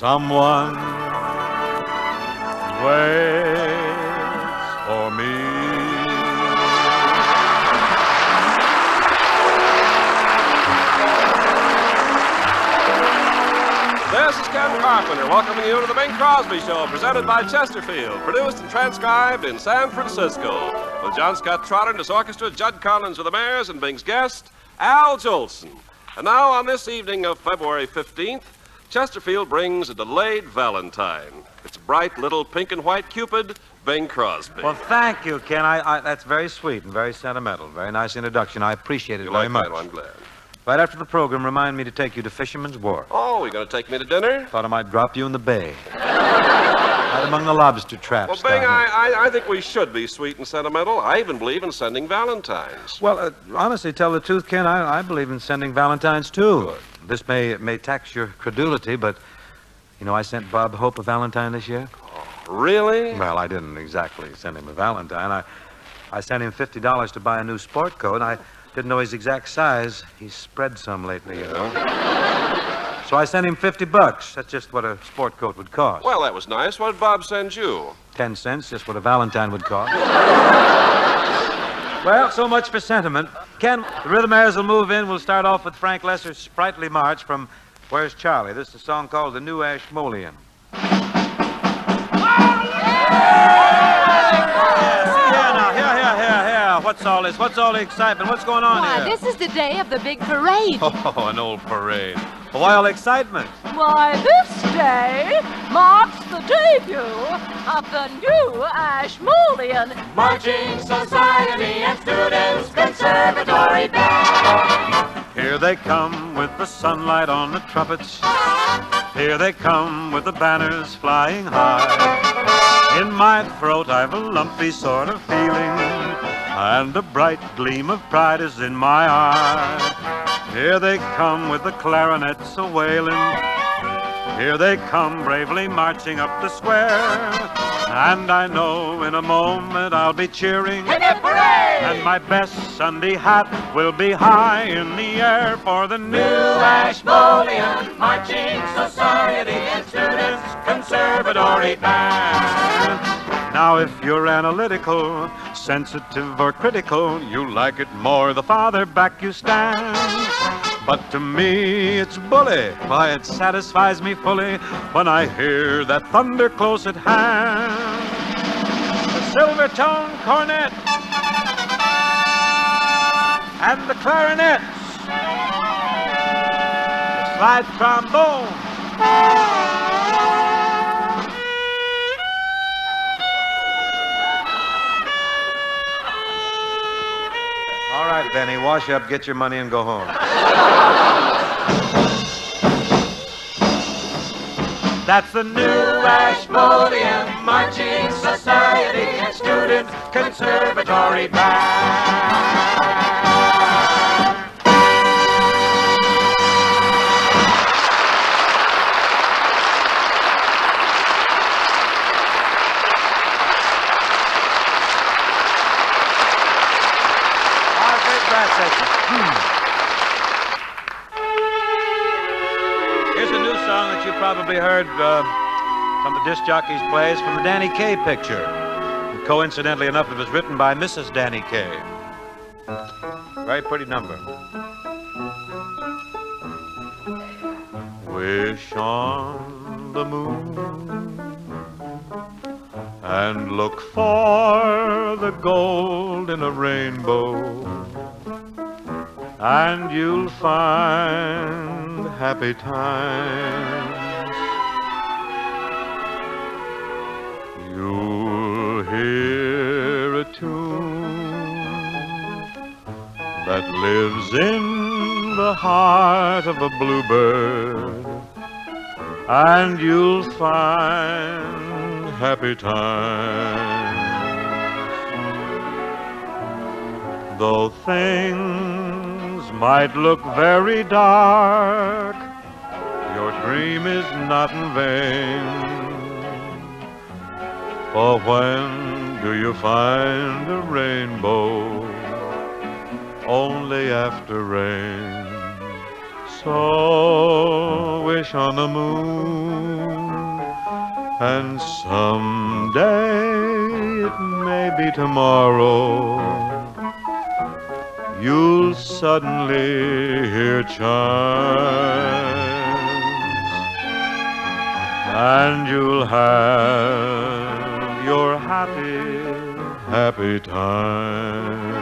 someone waits for me. This is Ken Carpenter welcoming you to the Bing Crosby Show, presented by Chesterfield, produced and transcribed in San Francisco, with John Scott Trotter and his orchestra, Judd Collins with the Mares, and Bing's guest, Al Jolson. And now, on this evening of February 15th, Chesterfield brings a delayed Valentine. It's bright little pink and white Cupid, Bing Crosby. Well, thank you, Ken. That's very sweet and very sentimental. Very nice introduction. I appreciate it very much. That? I'm glad. Right after the program, remind me to take you to Fisherman's Wharf. Oh, you're going to take me to dinner? Thought I might drop you in the bay. Right among the lobster traps. Well, Bing, I think we should be sweet and sentimental. I even believe in sending Valentines. Well, honestly, tell the truth, Ken, I believe in sending Valentines, too. Good. This may tax your credulity, but, you know, I sent Bob Hope a Valentine this year. Oh, really? Well, I didn't exactly send him a Valentine. I sent him $50 to buy a new sport coat. I didn't know his exact size. He's spread some lately, you know. So I sent him $50. That's just what a sport coat would cost. Well, that was nice. What did Bob send you? 10 cents, just what a Valentine would cost. Well, so much for sentiment. Ken, the Rhythmaires will move in. We'll start off with Frank Lesser's Sprightly March from Where's Charlie? This is a song called The New Ashmolean. What's all this? What's all the excitement? What's going on here? This is the day of the big parade. Oh, an old parade. Well, why all the excitement? Why, this day marks the debut of the new Ashmolean Marching Society and Students' Conservatory Band. Here they come with the sunlight on the trumpets. Here they come with the banners flying high. In my throat I've a lumpy sort of feeling, and a bright gleam of pride is in my eye. Here they come with the clarinets a-wailing. Here they come bravely marching up the square. And I know in a moment I'll be cheering. And my best Sunday hat will be high in the air for the new Ashmolean Marching Society and Students' Conservatory Band. Now, if you're analytical, sensitive or critical, you like it more the farther back you stand. But to me, it's bully. Why, it satisfies me fully when I hear that thunder close at hand. The silver-toned cornet and the clarinets, the slide trombone. All right, Benny, wash up, get your money, and go home. That's the new Ashmolean Marching Society and Students' Conservatory Band. Here's a new song that you probably heard some of the disc jockeys' plays from the Danny Kaye picture. And coincidentally enough, it was written by Mrs. Danny Kaye. Very pretty number. Wish on the moon and look for the gold in a rainbow, and you'll find happy times. You'll hear a tune that lives in the heart of a bluebird, and you'll find happy times. Though things might look very dark, your dream is not in vain. For when do you find a rainbow? Only after rain. So wish on the moon, and someday, it may be tomorrow, you'll suddenly hear chimes, and you'll have your happy, happy times.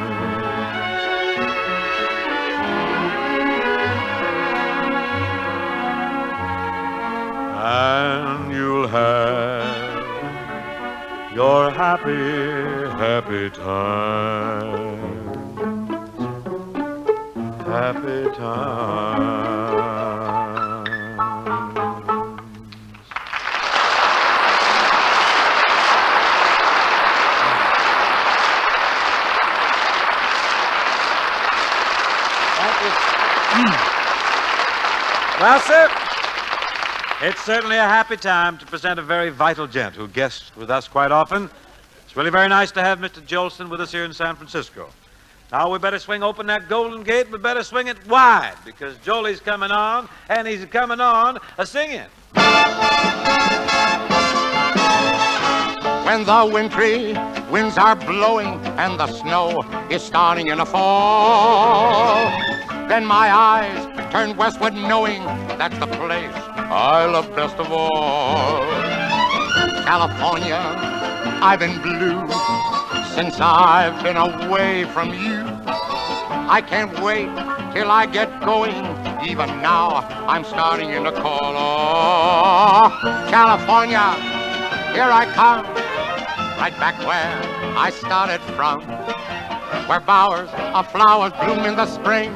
And you'll have your happy, happy times. Happy times. Well, sir, it's certainly a happy time to present a very vital gent who guests with us quite often. It's really very nice to have Mr. Jolson with us here in San Francisco. Now, we better swing open that Golden Gate. We better swing it wide, because Jolie's coming on, and he's coming on a-singing. When the wintry winds are blowing and the snow is starting in a fall, then my eyes turn westward knowing that's the place I love best of all. California, I've been blue since I've been away from you. I can't wait till I get going. Even now, I'm starting in to call. Oh, California, here I come, right back where I started from, where bowers of flowers bloom in the spring.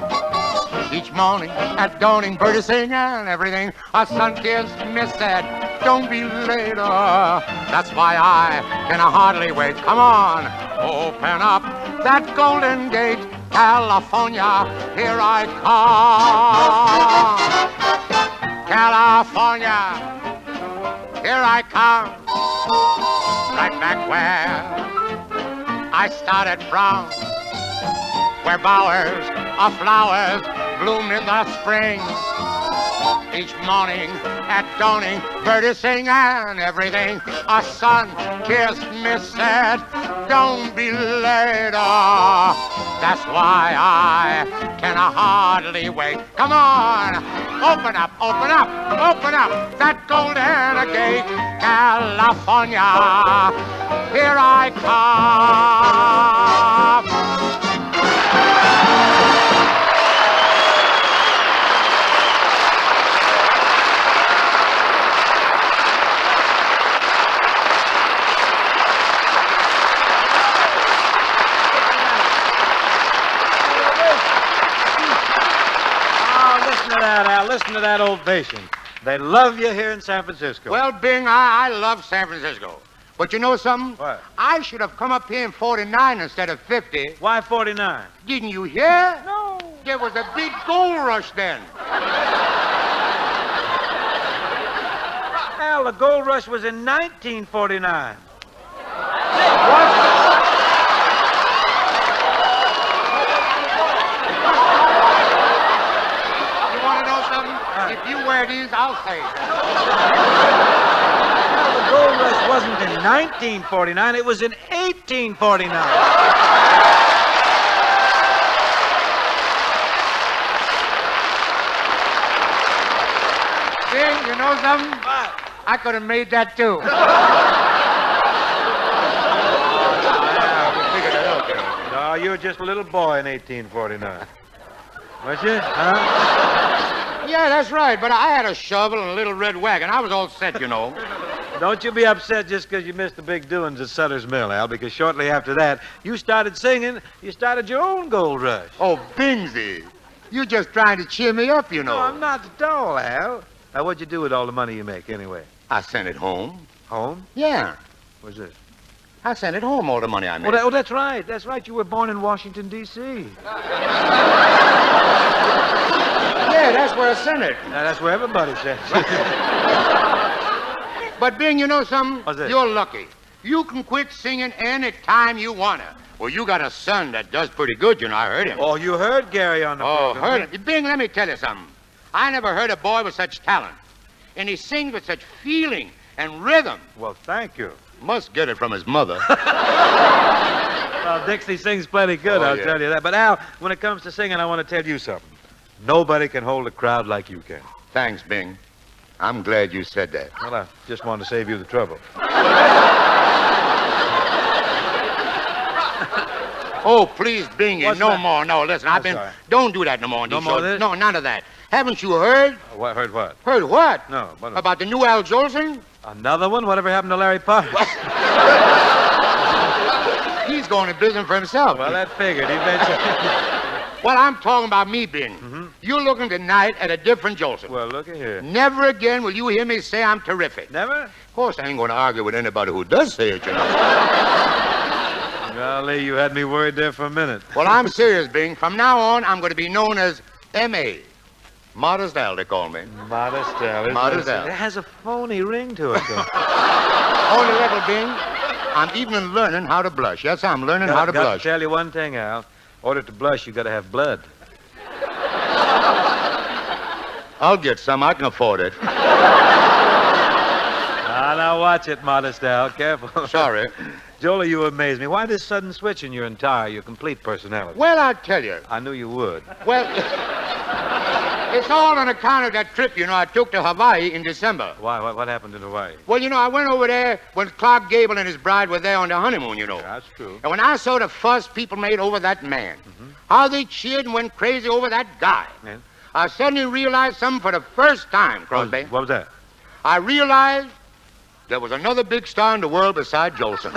Each morning at dawning, birds sing and everything. A sun-kissed mist said, don't be late. That's why I can hardly wait. Come on, open up that Golden Gate. California, here I come. California, here I come. Right back where I started from, where bowers of flowers bloom in the spring. Each morning at dawning, birds sing and everything. A sun-kissed mist said, don't be late. That's why I can hardly wait. Come on, open up, open up, open up that Golden Gate. California, here I come. Listen to that ovation. They love you here in San Francisco. Well, Bing, I love San Francisco. But you know something? What? I should have come up here in 49 instead of 50. Why 49? Didn't you hear? No. There was a big gold rush then. Hell, the gold rush was in 1949. If you wear these, I'll say. Well, the gold rush wasn't in 1949. It was in 1849. Bing, you know something? What? I could have made that too. No, you were just a little boy in 1849. Was you? Huh? Yeah, that's right, but I had a shovel and a little red wagon. I was all set, you know. Don't you be upset just because you missed the big doings at Sutter's Mill, Al, because shortly after that, you started singing. You started your own gold rush. Oh, Bingsy, you're just trying to cheer me up, you know. No, I'm not at all, Al. Now, what'd you do with all the money you make, anyway? I sent it home. Home? Yeah, What's this? I sent it home, all the money I made. Oh, that's right. That's right. You were born in Washington, D.C. Yeah, that's where I sent it. Now, that's where everybody says. But, Bing, you know something? What's this? You're lucky. You can quit singing any time you want to. Well, you got a son that does pretty good, you know. I heard him. Oh, you heard Gary on the Oh, program. heard him. Bing, let me tell you something. I never heard a boy with such talent. And he sings with such feeling and rhythm. Well, thank you. Must get it from his mother. Well, Dixie sings plenty good, I'll tell you that. But, Al, when it comes to singing, I want to tell you something. Nobody can hold a crowd like you can. Thanks, Bing. I'm glad you said that. Well, I just wanted to save you the trouble. Oh, please, Bingy, What's no that? more. No, listen, Sorry. Don't do that no more on No these more shows. of this? No, none of that. Haven't you heard? What, heard what? Heard what? No. What About the new Al Jolson? Another one? Whatever happened to Larry Parks? He's going to business for himself. Well, that figured. He mentioned... Well, I'm talking about me, Bing. Mm-hmm. You're looking tonight at a different Jolson. Well, look at here. Never again will you hear me say I'm terrific. Never? Of course, I ain't going to argue with anybody who does say it, you know. Golly, you had me worried there for a minute. Well, I'm serious, Bing. From now on, I'm going to be known as M.A. Modest Al, they call me. Modest Al. Modest Al. It has a phony ring to it, though. Only level, Bing. I'm even learning how to blush. Yes, I'm learning how to Got blush. to tell you one thing, Al. In order to blush, you got to have blood. I'll get some. I can afford it. Now watch it, Modest Al. Careful. Sorry. Jolie, you amaze me. Why this sudden switch in your complete personality? Well, I'll tell you. I knew you would. Well, it's all on account of that trip, I took to Hawaii in December. Why? What happened in Hawaii? Well, I went over there when Clark Gable and his bride were there on their honeymoon, That's true. And when I saw the fuss people made over that man, how they cheered and went crazy over that guy, Yeah. I suddenly realized something for the first time, Crosby. What was that? I realized there was another big star in the world beside Jolson.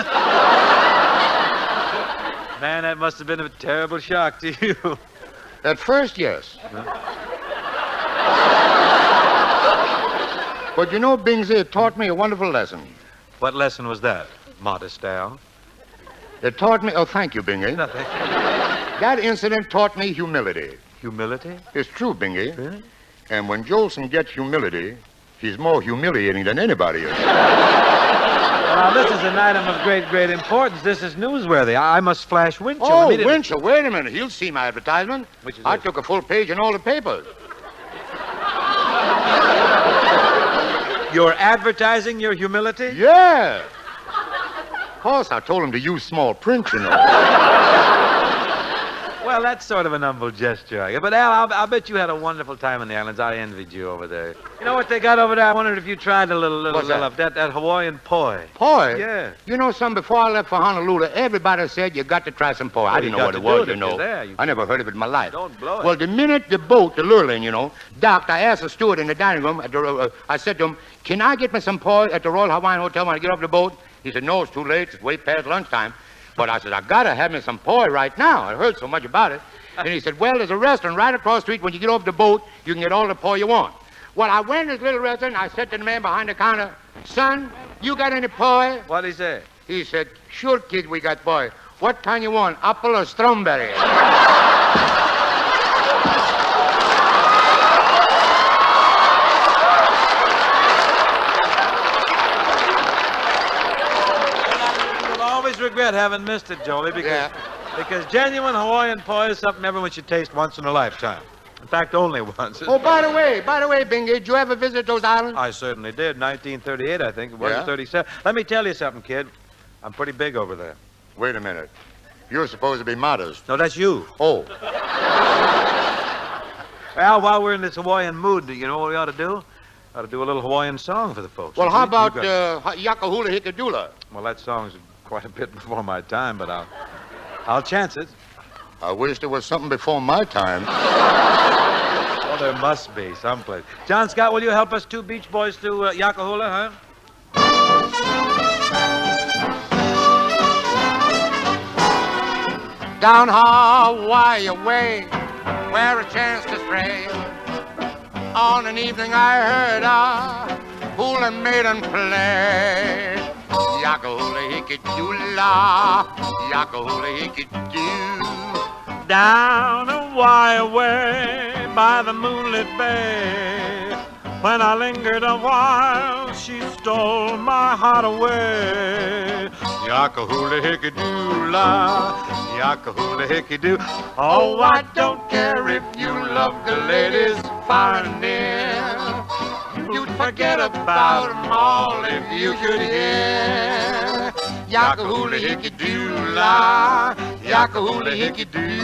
Man, that must have been a terrible shock to you. At first, yes. But Bingsy, it taught me a wonderful lesson. What lesson was that, Modest Al? It taught me... Oh, thank you, Bingy. Nothing. That incident taught me humility. Humility? It's true, Bingy. Really? And when Jolson gets humility, he's more humiliating than anybody is. Now, this is an item of great, great importance. This is newsworthy. I must flash Winchell. Oh, immediately. Winchell, wait a minute. He'll see my advertisement. Which is I this? took a full page in all the papers. You're advertising your humility? Yeah. Of course, I told him to use small print, Well, that's sort of an humble gesture, I guess. But, Al, I'll bet you had a wonderful time in the islands. I envied you over there. You know what they got over there? I wondered if you tried a little What's that? of that Hawaiian poi. Poi? Yeah. You know something? Before I left for Honolulu, everybody said you got to try some poi. I didn't know what it was, I never heard of it in my life. Don't blow it. Well, the minute the boat, the Lurline, docked, I asked the steward in the dining room. I said to him, can I get me some poi at the Royal Hawaiian Hotel when I get off the boat? He said, no, it's too late. It's way past lunchtime. But I said, I got to have me some poi right now. I heard so much about it. And he said, well, there's a restaurant right across the street. When you get off the boat, you can get all the poi you want. Well, I went to this little restaurant, and I said to the man behind the counter, son, you got any poi? What'd he say? He said, sure, kid, we got poi. What kind you want, apple or strawberry? You'll always regret having missed it, Jolie, because genuine Hawaiian poi is something everyone should taste once in a lifetime. In fact, only once. Oh, by the way, Bingy, did you ever visit those islands? I certainly did. 1938, I think. It was Yeah? 37. Let me tell you something, kid. I'm pretty big over there. Wait a minute. You're supposed to be modest. No, that's you. Oh. Al, while we're in this Hawaiian mood, you know what we ought to do? Ought to do a little Hawaiian song for the folks. Well, You how see? about You got- Yakahula Hikadula? Well, that song's quite a bit before my time, but I'll chance it. I wish there was something before my time. Well, there must be someplace. John Scott, will you help us two Beach Boys to Yakahula, huh? Down Hawaii way, where a chance to stray. On an evening I heard a hula maiden play. Yakahula hikadula, yakahula hikadu. Down Hawaii way by the moonlit bay. When I lingered a while, she stole my heart away. Yakahula hickadoo-la, yakahula hickadoo. Oh, I don't care if you love the ladies. far and near. You'd forget about 'em all if you could hear. Yakahoola hickey doo-la, yakahoola hickey doo.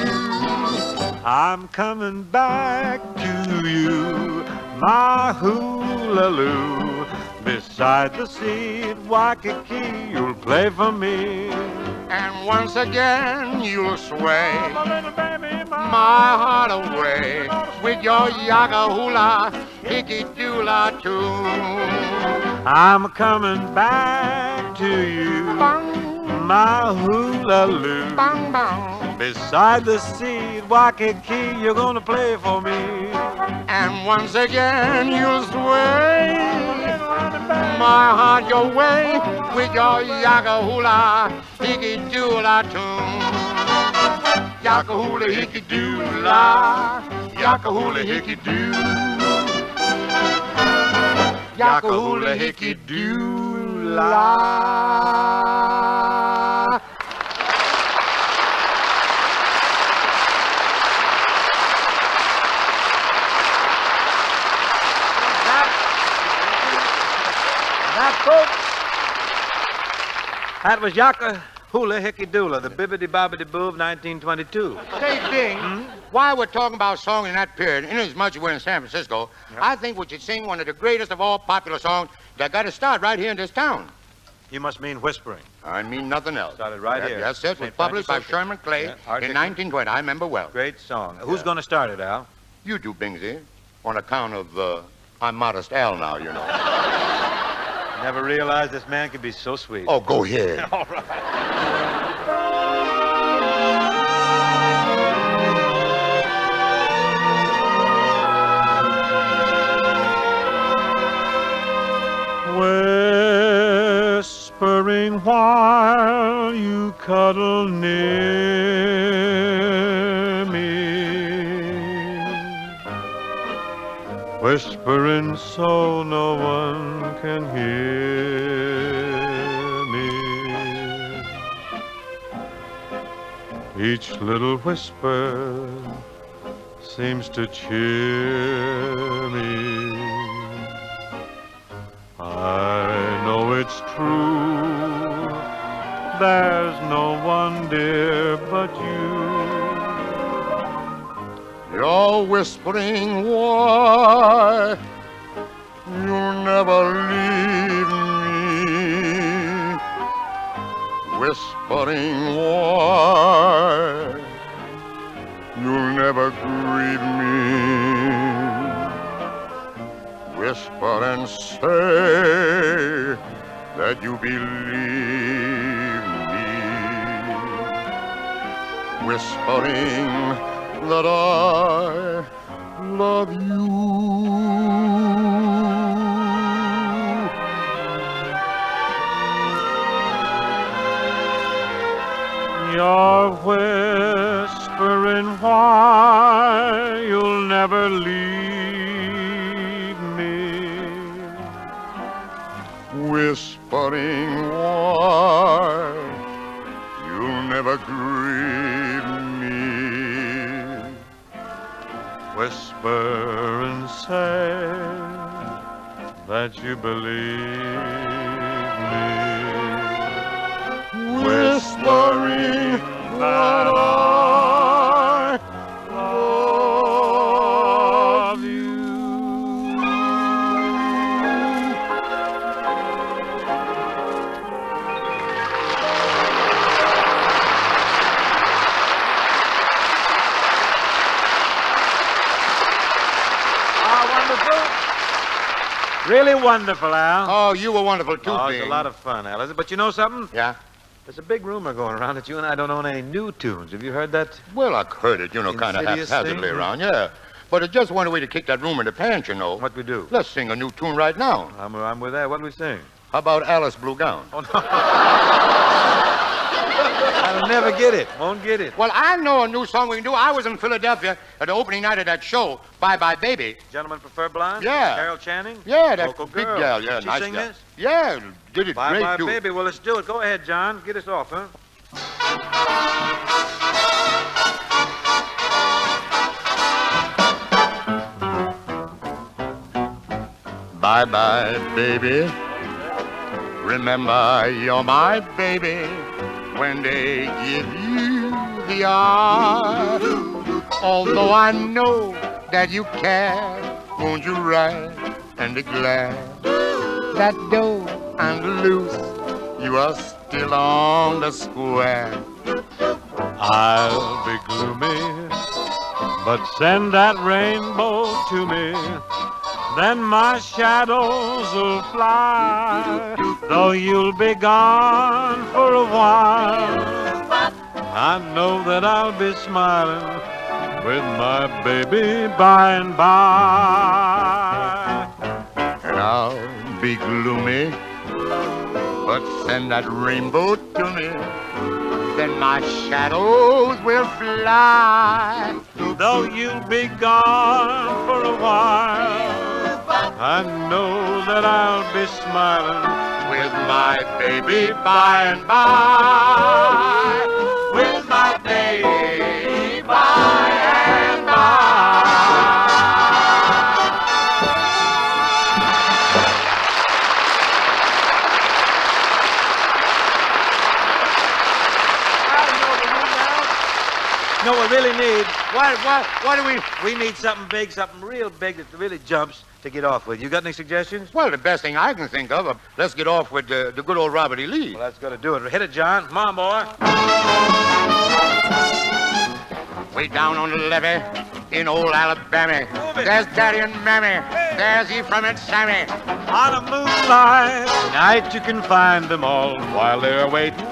I'm coming back to you, my hula-loo. Beside the sea at Waikiki, you'll play for me. And once again you'll sway My little baby, my heart away with your yakahoola hickey doo-la tune. I'm coming back to you, my hula-loo. Bang, bang. Beside the sea at Waikiki, you're gonna play for me. And once again you'll sway my heart your way with your yakahoola hickey doo-la tune. Yakahoola hickey doo-la, yakahoola hickey doo. Yakahoola hickey doo-la. That was Yakahoola Hickey Doola, the Bibbidi Bobbidi Boo of 1922. Say, Bing, while we're talking about songs in that period, inasmuch as we're in San Francisco, I think we should sing one of the greatest of all popular songs that got to start right here in this town. You must mean whispering. I mean nothing else. Started right here. Yes, it was St. published by Francis Social. Sherman Clay Yeah, in Arctic. 1920. I remember well. Great song. Who's going to start it, Al? You do, Bingsy, on account of, I'm Modest Al now, you know. Never realized this man could be so sweet. Oh, go ahead. All right. Whispering while you cuddle near me, whispering so no one can hear me. Each little whisper seems to cheer me. I know it's true, there's no one dear but you. You're whispering why you'll never leave me. Whispering why you'll never grieve me. Whisper and say that you believe me. Whispering that I love you. You're whispering why you'll never leave me. Whispering why you'll never grieve me. Whisper and say that you believe me. Whispering that I love you. Really wonderful, Al. Oh, you were wonderful too, Oh, Bing. it's a lot of fun, Al. Is it? But you know something? Yeah? There's a big rumor going around that you and I don't own any new tunes. Have you heard that? Well, I've heard it, kind of Insidious haphazardly thing? around, yeah. But it's just one way to kick that rumor in the pants, you know. What we do? Let's sing a new tune right now. I'm with that. What do we sing? How about Alice Blue Gown? Oh, no. I'll never get it. Won't get it. Well, I know a new song we can do. I was in Philadelphia at the opening night of that show, Bye Bye Baby. Gentlemen Prefer Blonde? Yeah. Carol Channing? Yeah, that Local big girl. gal. Yeah, She nice sing gal. this? Yeah, did it Bye great, bye, too. baby. Well, let's do it. Go ahead, John. Get us off, huh? Bye-bye, baby. Remember, you're my baby when they give you the eye. Although I know that you care, won't you ride and be glad that though I'm loose, you are still on the square. I'll be gloomy, but send that rainbow to me. Then my shadows will fly, though you'll be gone for a while. I know that I'll be smiling with my baby by and by. And I'll be gloomy, but send that rainbow to me. Then my shadows will fly, though you'll be gone for a while. I know that I'll be smiling with my baby by and by. With my baby by and by. No, we really need. What do we? We need something big, something real big that really jumps to get off with. You got any suggestions? Well, the best thing I can think of, let's get off with the good old Robert E. Lee. Well, that's got to do it. Hit it, John. Come on, boy. Way down on the levee in old Alabama, there's Daddy and Mammy, there's Ephraim and Sammy. On a moonlight night you can find them all while they're waiting.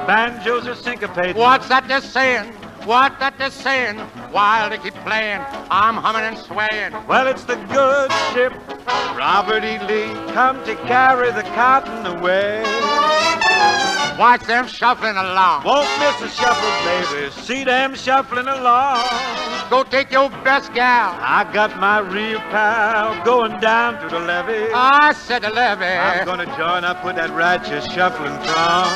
Banjos are syncopating. What's that they're saying? What that they're saying? While they keep playing, I'm humming and swaying. Well, it's the good ship Robert E. Lee come to carry the cotton away. Watch them shuffling along. Won't miss a shuffle, baby. See them shuffling along. Go take your best gal. I got my real pal going down to the levee. I said the levee. I'm gonna join up with that righteous shuffling throng.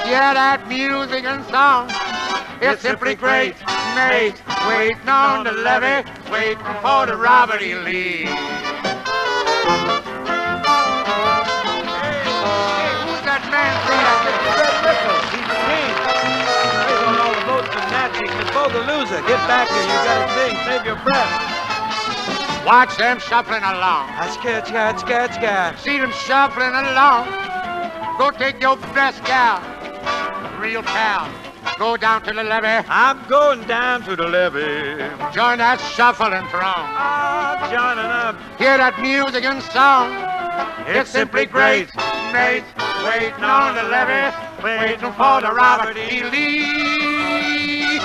Yeah, that music and song. It's simply great, mate. Waiting on the levee, waiting for the Robert E. Lee. Hey, who's that man singing? He's the king. He's on all the boats and Natchez and Bogalooza. Get back here, you gotta sing, save your breath. Watch them shuffling along. Scat. See them shuffling along. Go take your best gal, real pal. Go down to the levee. I'm going down to the levee. Join that shuffling throng. Ah, joining up. Hear that music and song. It's simply great, mate. Waiting on the levee, waiting for the Robert E. Lee.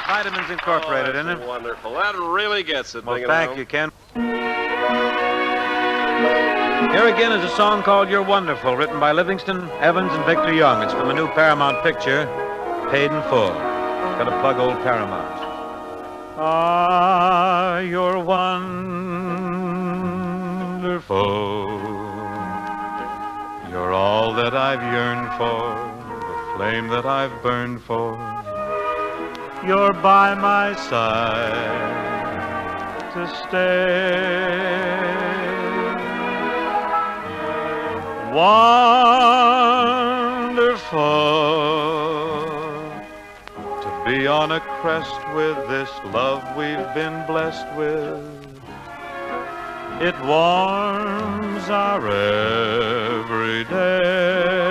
Vitamins Incorporated, isn't it? Wonderful. That really gets it. Well, Bing, thank you, Ken. Here again is a song called You're Wonderful, written by Livingston, Evans, and Victor Young. It's from the new Paramount picture, Paid in Full. Got to plug old Paramount. Ah, you're wonderful. You're all that I've yearned for, the flame that I've burned for. You're by my side to stay. Wonderful to be on a crest with this love we've been blessed with. It warms our every day.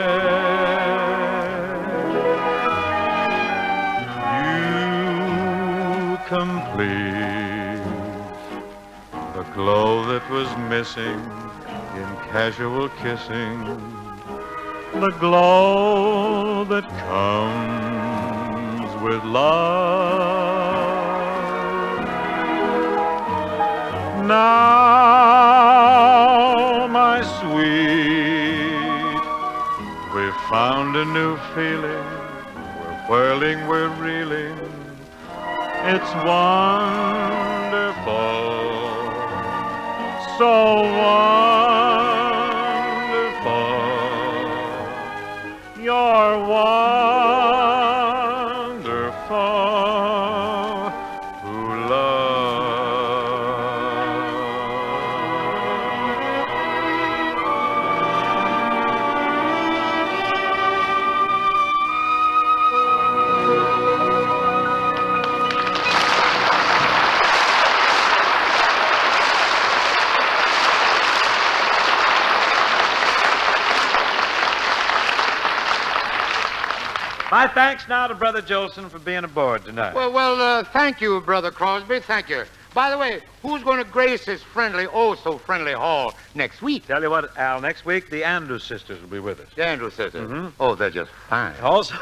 Complete the glow that was missing in casual kissing, the glow that comes with love. Now, my sweet, we found a new feeling. We're whirling, we're reeling. It's wonderful, so wonderful. You're wonderful, who My thanks now to Brother Jolson for being aboard tonight. Well, thank you, Brother Crosby. Thank you. By the way, who's going to grace this friendly, oh so friendly hall next week? Tell you what, Al, next week the Andrews sisters will be with us. The Andrews sisters. Mm-hmm. Oh, they're just fine. Also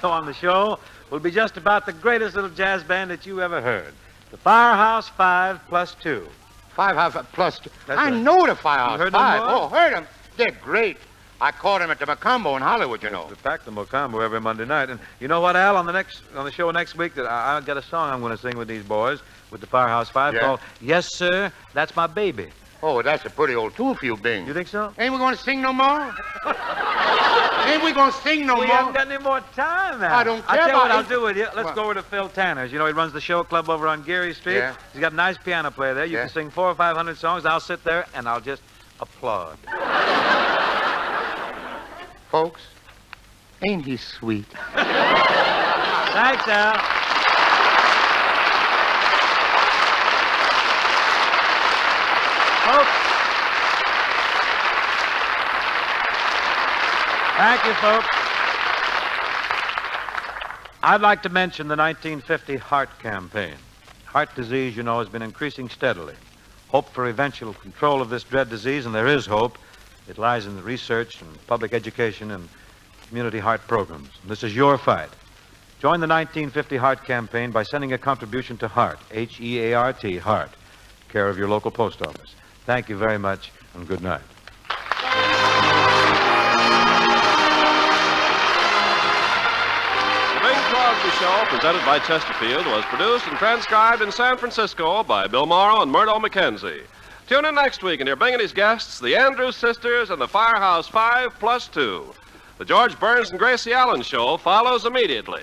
on the show will be just about the greatest little jazz band that you ever heard. The Firehouse 5 plus 2. Five plus two. That's I right. know the Firehouse You heard them, Five. boy? Oh, heard them. They're great. I caught them at the Macombo in Hollywood, you know. We pack the Mocambo every Monday night. And you know what, Al? On the show next week, that I'll get a song I'm going to sing with these boys, with the Firehouse 5, Yeah? called Yes, Sir, That's My Baby. Oh, that's a pretty old tune for you, Bing. You think so? Ain't we going to sing no more? Ain't we going to sing no We more? haven't got any more time, Al. I don't care I'll tell you what about I'll it. do with you. Let's What? go over to Phil Tanner's. You know, he runs the show club over on Geary Street. Yeah. He's got a nice piano player there. You Yeah. can sing 400 or 500 songs. I'll sit there, and I'll just applaud. Folks, ain't he sweet? Thanks, Al. Folks. Thank you, folks. I'd like to mention the 1950 heart campaign. Heart disease, you know, has been increasing steadily. Hope for eventual control of this dread disease, and there is hope. It lies in the research and public education and community heart programs. And this is your fight. Join the 1950 Heart Campaign by sending a contribution to HEART, H-E-A-R-T, HEART, care of your local post office. Thank you very much, and good night. The Bing Crosby Show, presented by Chesterfield, was produced and transcribed in San Francisco by Bill Morrow and Murdo McKenzie. Tune in next week and hear Bing and his guests, the Andrews Sisters and the Firehouse 5 plus 2. The George Burns and Gracie Allen Show follows immediately.